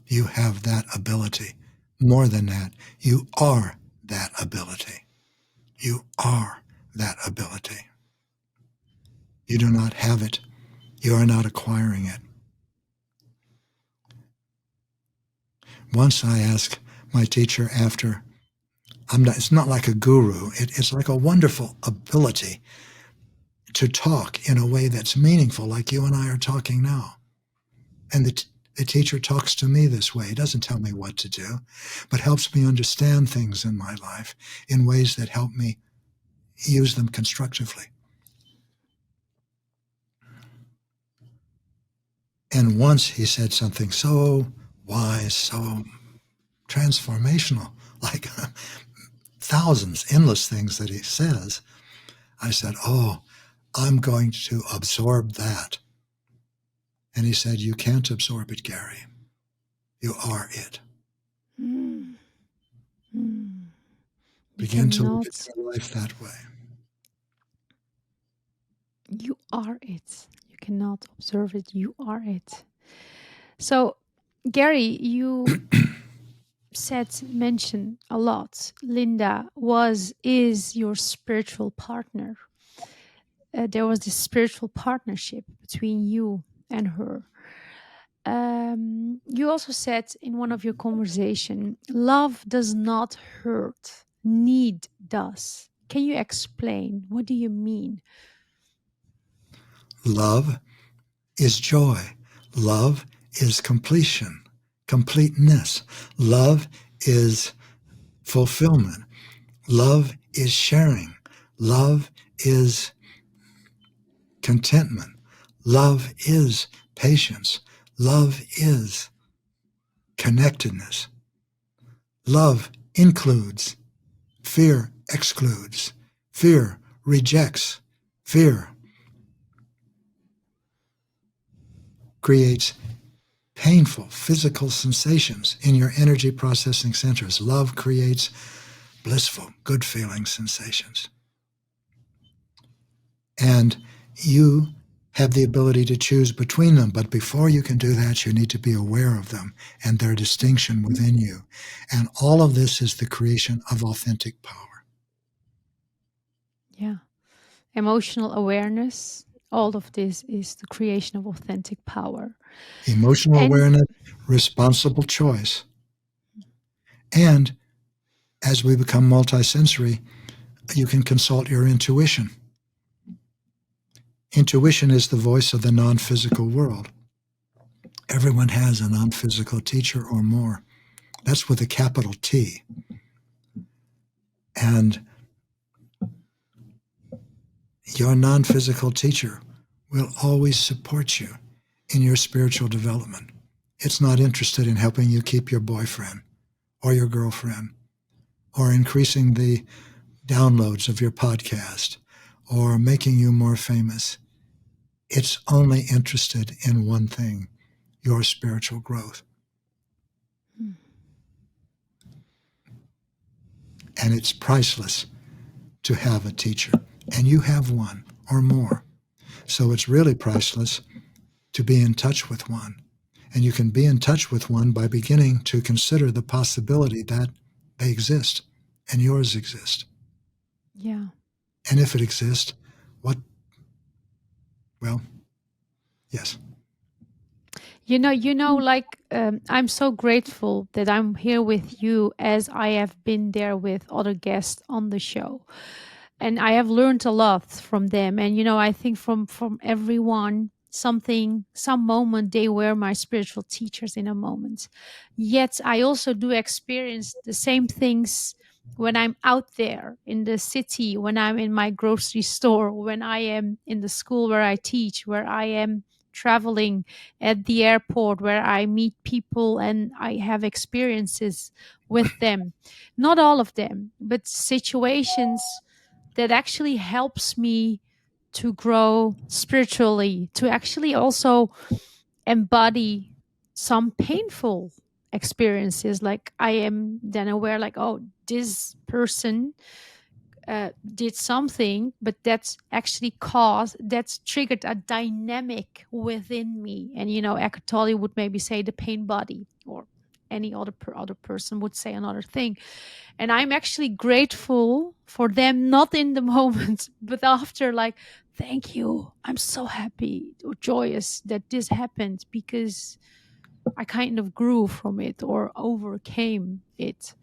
A: You have that ability. More than that, you are that ability. You are that ability. You do not have it. You are not acquiring it. Once I asked my teacher after, it's not like a guru, it's like a wonderful ability to talk in a way that's meaningful, like you and I are talking now. And the teacher talks to me this way. He doesn't tell me what to do, but helps me understand things in my life in ways that help me use them constructively. And once he said something so wise, so transformational, like thousands, endless things that he says. I said, oh, I'm going to absorb that. And he said, you can't absorb it, Gary. You are it.
B: Mm. Mm.
A: Begin to look at your life that way.
B: You are it. You cannot observe it. You are it. So, Gary, you mentioned a lot. Linda is your spiritual partner. There was this spiritual partnership between you and her. You also said in one of your conversation, love does not hurt, need does. Can you explain? What do you mean?
A: Love is joy. Love is completion, completeness. Love is fulfillment. Love is sharing. Love is contentment. Love is patience. Love is connectedness. Love includes. Fear excludes. Fear rejects. Fear creates painful physical sensations in your energy processing centers. Love creates blissful, good feeling sensations. And you have the ability to choose between them. But before you can do that, you need to be aware of them and their distinction within you. And all of this is the creation of authentic power.
B: Yeah. Emotional awareness. All of this is the creation of authentic power.
A: Emotional awareness, responsible choice. And as we become multisensory, you can consult your intuition. Intuition is the voice of the non-physical world. Everyone has a non-physical teacher or more. That's with a capital T. And your non-physical teacher will always support you in your spiritual development. It's not interested in helping you keep your boyfriend or your girlfriend or increasing the downloads of your podcast or making you more famous. It's only interested in one thing, your spiritual growth. And it's priceless to have a teacher. And you have one or more. So it's really priceless to be in touch with one. And you can be in touch with one by beginning to consider the possibility that they exist and yours exist.
B: Yeah.
A: And if it exists, well, yes.
B: I'm so grateful that I'm here with you as I have been there with other guests on the show. And I have learned a lot from them. And, I think from everyone, some moment, they were my spiritual teachers in a moment. Yet I also do experience the same things when I'm out there in the city, when I'm in my grocery store, when I am in the school where I teach, where I am traveling at the airport, where I meet people and I have experiences with them. Not all of them, but situations that actually helps me to grow spiritually, to actually also embody some painful experiences. Like I am then aware, like, oh, this person did something, but that's triggered a dynamic within me. And Eckhart Tolle would maybe say the pain body, or any other person would say another thing. And I'm actually grateful for them, not in the moment, but after, like, thank you, I'm so happy or joyous that this happened, because I kind of grew from it or overcame it.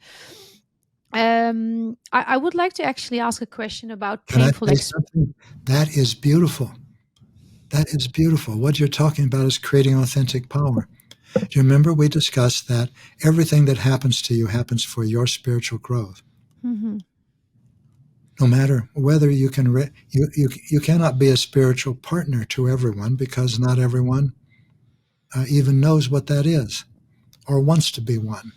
B: I would like to actually ask a question about
A: Can I
B: painful
A: say something? That is beautiful. That is beautiful. What you're talking about is creating authentic power. Do you remember we discussed that everything that happens to you happens for your spiritual growth?
B: Mm-hmm.
A: No matter whether you can, you cannot be a spiritual partner to everyone, because not everyone even knows what that is or wants to be one.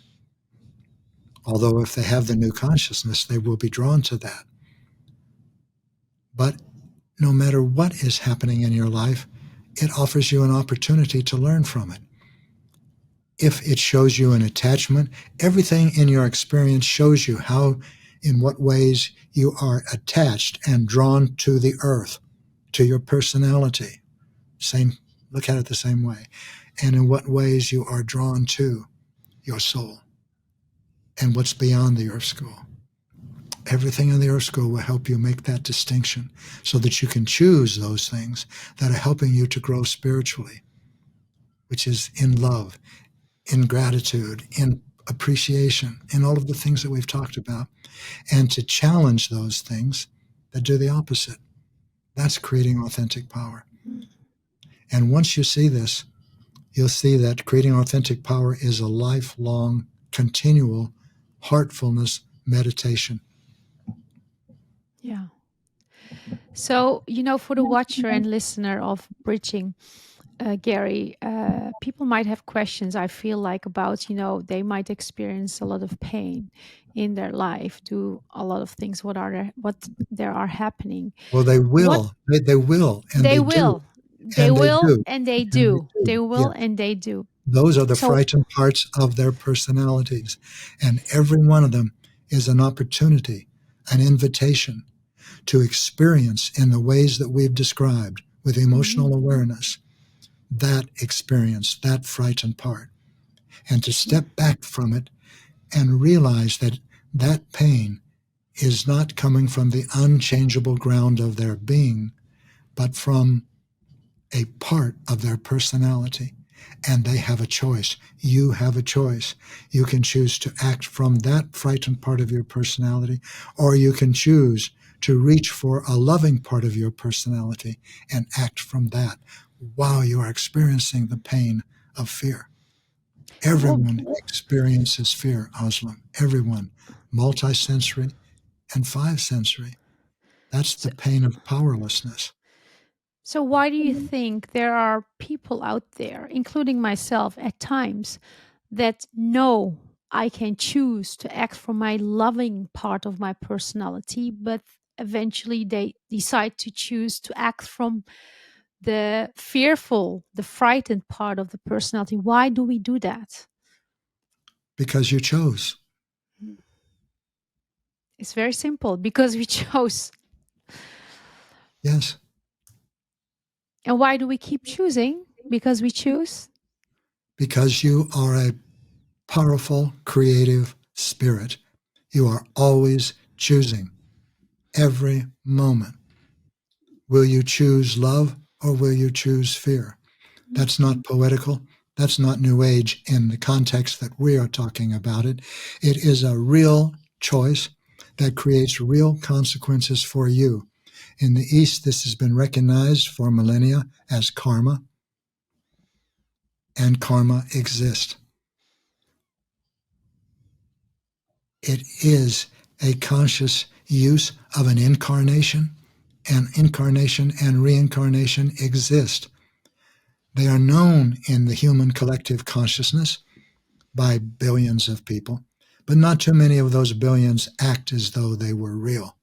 A: Although if they have the new consciousness, they will be drawn to that. But no matter what is happening in your life, it offers you an opportunity to learn from it. If it shows you an attachment, everything in your experience shows you in what ways you are attached and drawn to the earth, to your personality. Look at it the same way. And in what ways you are drawn to your soul and what's beyond the earth school. Everything in the earth school will help you make that distinction so that you can choose those things that are helping you to grow spiritually, which is in love, in gratitude, in appreciation, in all of the things that we've talked about, and to challenge those things that do the opposite. That's creating authentic power. And once you see this, you'll see that creating authentic power is a lifelong, continual heartfulness meditation.
B: Yeah. So, for the watcher and listener of Bridging, Gary, people might have questions, I feel like, about, they might experience a lot of pain in their life, do a lot of things what there are happening.
A: Well, they
B: What
A: will. They will, and
B: they
A: they do.
B: will. They
A: And they
B: will
A: do.
B: and they
A: And they
B: do. They
A: do.
B: will
A: Yes.
B: and they do.
A: Those are the
B: So,
A: frightened parts of their personalities. And every one of them is an opportunity, an invitation to experience in the ways that we've described with emotional awareness, that experience, that frightened part, and to step back from it and realize that that pain is not coming from the unchangeable ground of their being, but from a part of their personality. And they have a choice. You have a choice. You can choose to act from that frightened part of your personality, or you can choose to reach for a loving part of your personality and act from that while you are experiencing the pain of fear. Everyone experiences fear, Aslam. Everyone. Multisensory and five sensory. That's the pain of powerlessness.
B: So why do you think there are people out there, including myself at times, that know I can choose to act from my loving part of my personality, but eventually they decide to choose to act from the fearful, the frightened part of the personality? Why do we do that?
A: Because you chose.
B: It's very simple, because we chose.
A: Yes.
B: And why do we keep choosing? Because we choose.
A: Because you are a powerful, creative spirit. You are always choosing every moment. Will you choose love or will you choose fear? That's not poetical. That's not New Age in the context that we are talking about it. It is a real choice that creates real consequences for you. In the East, this has been recognized for millennia as karma, and karma exists. It is a conscious use of an incarnation, and incarnation and reincarnation exist. They are known in the human collective consciousness by billions of people, but not too many of those billions act as though they were real.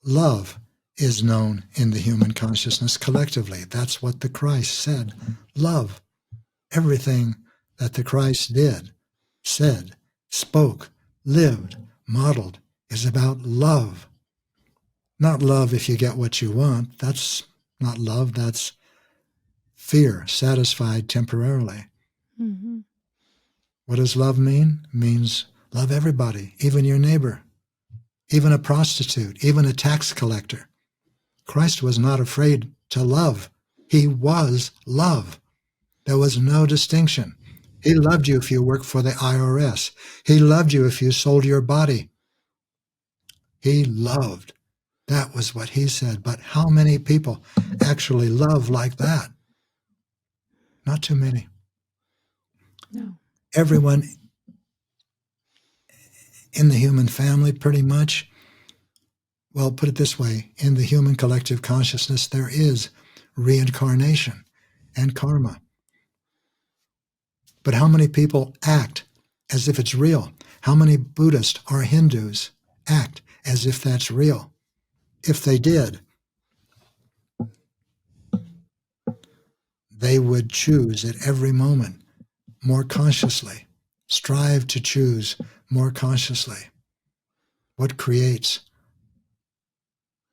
A: Love is known in the human consciousness collectively. That's what the Christ said. Love. Everything that the Christ did, said, spoke, lived, modeled is about love. Not love if you get what you want. That's not love. That's fear, satisfied temporarily.
B: Mm-hmm.
A: What does love mean? It means love everybody, even your neighbor, even a prostitute, even a tax collector. Christ was not afraid to love. He was love. There was no distinction. He loved you if you worked for the IRS. He loved you if you sold your body. He loved. That was what he said. But how many people actually love like that? Not too many.
B: No.
A: Everyone in the human family, pretty much, well, put it this way, in the human collective consciousness, there is reincarnation and karma. But how many people act as if it's real? How many Buddhists or Hindus act as if that's real. If they did, they would choose at every moment more consciously, strive to choose more consciously what creates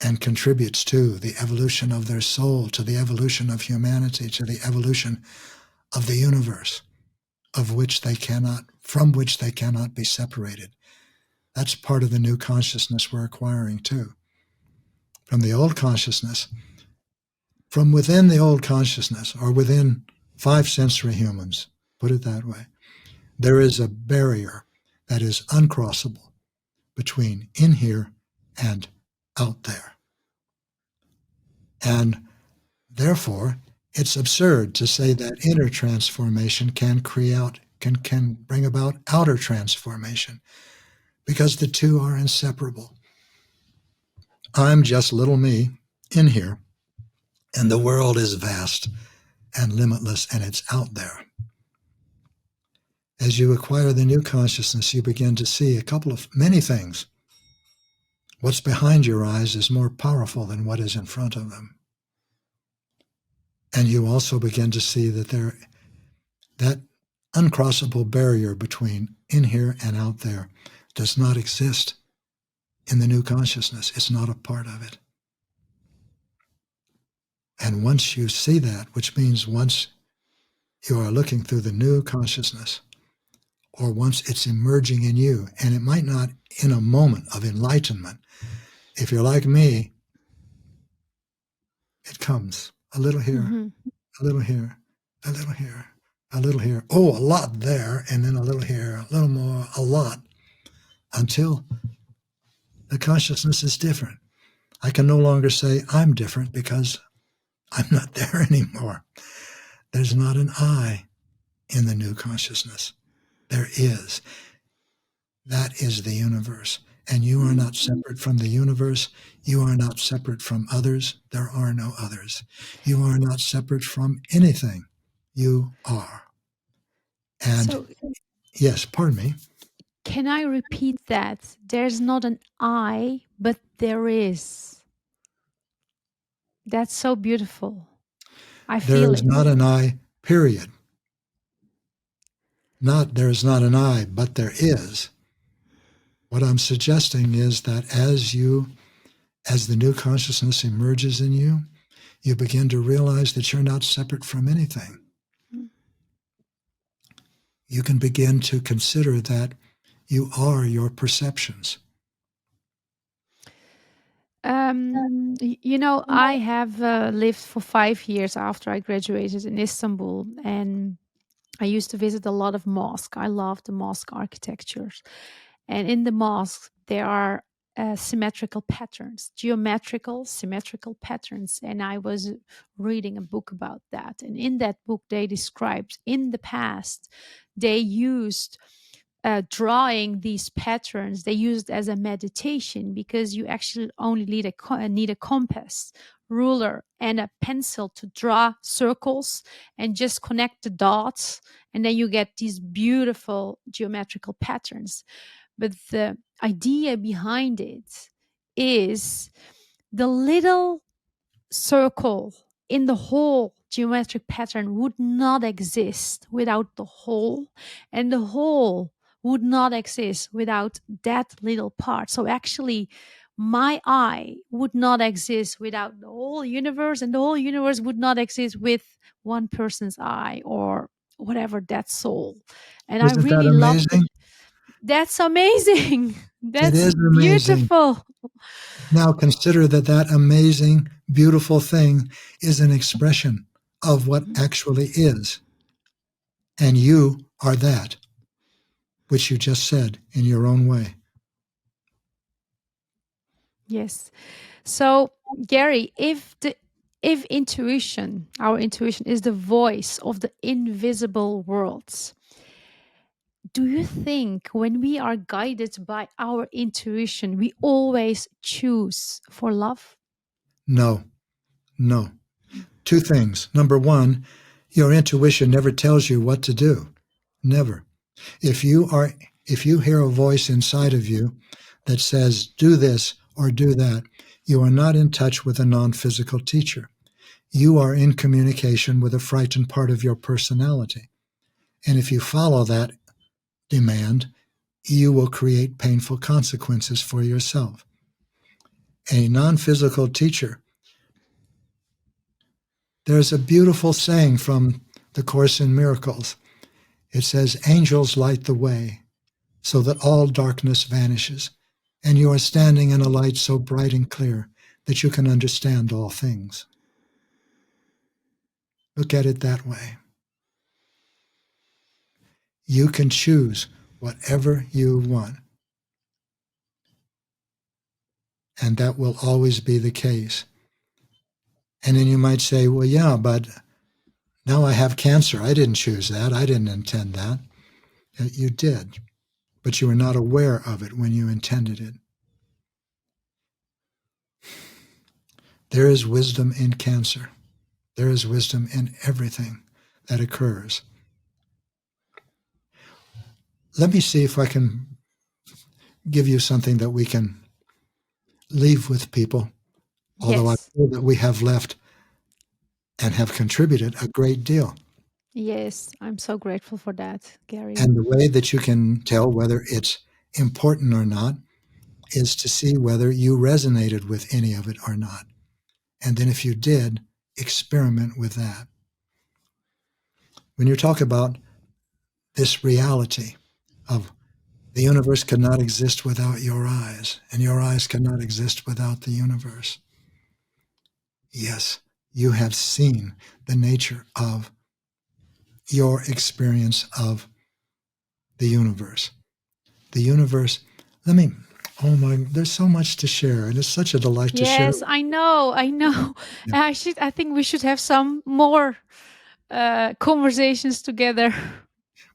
A: and contributes to the evolution of their soul, to the evolution of humanity, to the evolution of the universe, from which they cannot be separated. That's part of the new consciousness we're acquiring too. From the old consciousness, from within the old consciousness, or within 5 sensory humans, put it that way, there is a barrier that is uncrossable between in here and out there. And therefore, it's absurd to say that inner transformation can bring about outer transformation, because the two are inseparable. I'm just little me in here, and the world is vast and limitless, and it's out there. As you acquire the new consciousness, you begin to see many things. What's behind your eyes is more powerful than what is in front of them. And you also begin to see that that uncrossable barrier between in here and out there does not exist in the new consciousness. It's not a part of it. And once you see that, which means once you are looking through the new consciousness, or once it's emerging in you, and it might not in a moment of enlightenment. If you're like me, it comes a little here, a little here, a little here, a little here. Oh, a lot there, and then a little here, a little more, a lot, until the consciousness is different. I can no longer say I'm different because I'm not there anymore. There's not an I in the new consciousness. There is. That is the universe. And you are not separate from the universe. You are not separate from others. There are no others. You are not separate from anything. You are. And yes, pardon me.
B: Can I repeat that? There's not an I, but there is. That's so beautiful. I feel it.
A: There is not an I, period. There is not an I, but there is. What I'm suggesting is that as the new consciousness emerges in you, you begin to realize that you're not separate from anything. You can begin to consider that you are your perceptions.
B: I have lived for 5 years after I graduated in Istanbul, and I used to visit a lot of mosques. I love the mosque architectures. And in the mosques, there are symmetrical patterns, symmetrical patterns. And I was reading a book about that. And in that book, they described in the past, they used drawing these patterns, they used as a meditation, because you actually only need a compass, ruler, and a pencil to draw circles and just connect the dots, and then you get these beautiful geometrical patterns. But the idea behind it is the little circle in the whole geometric pattern would not exist without the whole, and the whole would not exist without that little part. So actually, my I would not exist without the whole universe, and the whole universe would not exist with one person's I, or whatever, that soul. And
A: Isn't
B: I really
A: that
B: love
A: amazing?
B: That's amazing. That's
A: it is amazing.
B: Beautiful.
A: Now consider that amazing, beautiful thing is an expression of what actually is. And you are that, which you just said in your own way.
B: Yes. So, Gary, if intuition, our intuition, is the voice of the invisible worlds, do you think when we are guided by our intuition, we always choose for love?
A: No. 2 things. Number 1, your intuition never tells you what to do. Never. If you hear a voice inside of you that says, do this or do that, you are not in touch with a non-physical teacher. You are in communication with a frightened part of your personality. And if you follow that demand, you will create painful consequences for yourself. A non-physical teacher. There's a beautiful saying from the Course in Miracles. It says, angels light the way so that all darkness vanishes, and you are standing in a light so bright and clear that you can understand all things. Look at it that way. You can choose whatever you want. And that will always be the case. And then you might say, well, yeah, but now I have cancer. I didn't choose that. I didn't intend that. You did, but you were not aware of it when you intended it. There is wisdom in cancer. There is wisdom in everything that occurs. Let me see if I can give you something that we can leave with people, although I feel that we have left and have contributed a great deal.
B: Yes, I'm so grateful for that, Gary.
A: And the way that you can tell whether it's important or not is to see whether you resonated with any of it or not. And then if you did, experiment with that. When you talk about this reality of the universe cannot exist without your eyes, and your eyes cannot exist without the universe. Yes, you have seen the nature of your experience of the universe. The universe, there's so much to share, and it's such a delight to share.
B: Yes, I know. Yeah. I think we should have some more conversations together.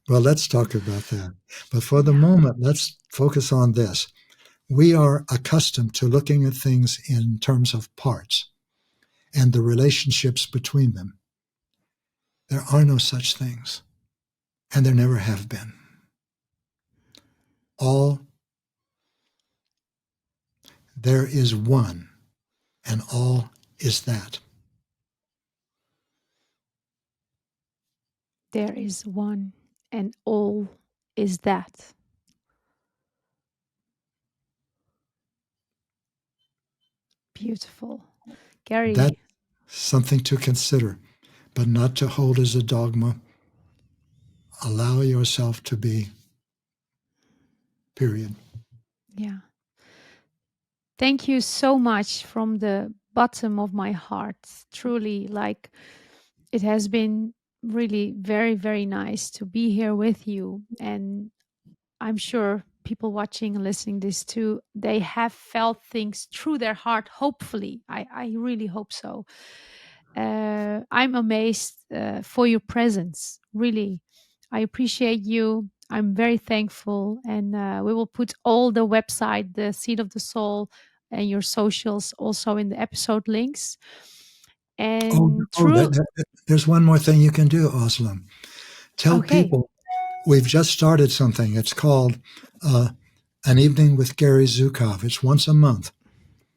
A: Well, let's talk about that. But for the moment, let's focus on this. We are accustomed to looking at things in terms of parts and the relationships between them. There are no such things, and there never have been. There is one, and all is that.
B: There is one, and all is that. Beautiful. Gary.
A: That's something to consider, but not to hold as a dogma. Allow yourself to be, period.
B: Yeah. Thank you so much from the bottom of my heart. Truly, like, it has been really very, very nice to be here with you. And I'm sure people watching and listening this too, they have felt things through their heart. Hopefully, I really hope so. I'm amazed for your presence. Really, I appreciate you. I'm very thankful, and we will put all the website, the Seed of the Soul, and your socials also in the episode links. And
A: there's one more thing you can do, Oslam. Tell people we've just started something. It's called An Evening with Gary Zukav. It's once a month.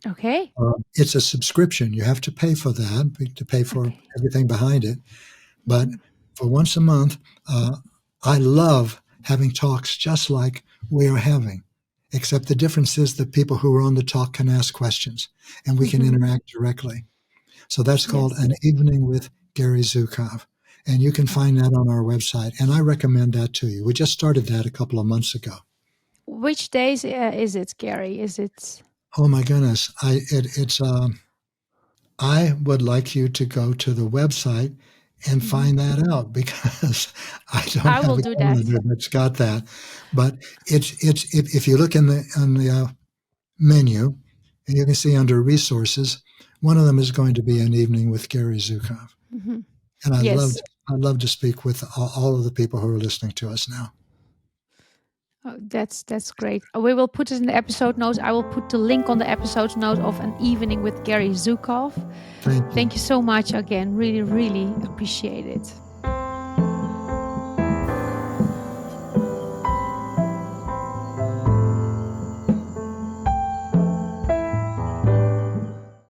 B: Okay.
A: It's a subscription. You have to pay for that, to pay for everything behind it. But for once a month, I love having talks just like we are having, except the difference is that people who are on the talk can ask questions and we can interact directly. So that's called An Evening with Gary Zukav. And you can find that on our website. And I recommend that to you. We just started that a couple of months ago.
B: Which days is it, Gary? Is it?
A: Oh my goodness. I would like you to go to the website and find that out, because I don't have a calendar that's got that. But if you look on the menu, and you can see under resources, one of them is going to be An Evening with Gary Zukav. Mm-hmm. And I'd love to speak with all of the people who are listening to us now.
B: Oh, that's great. We will put it in the episode notes. I will put the link on the episode note of An Evening with Gary Zukav.
A: Thank you.
B: Thank you so much again. Really, really appreciate it.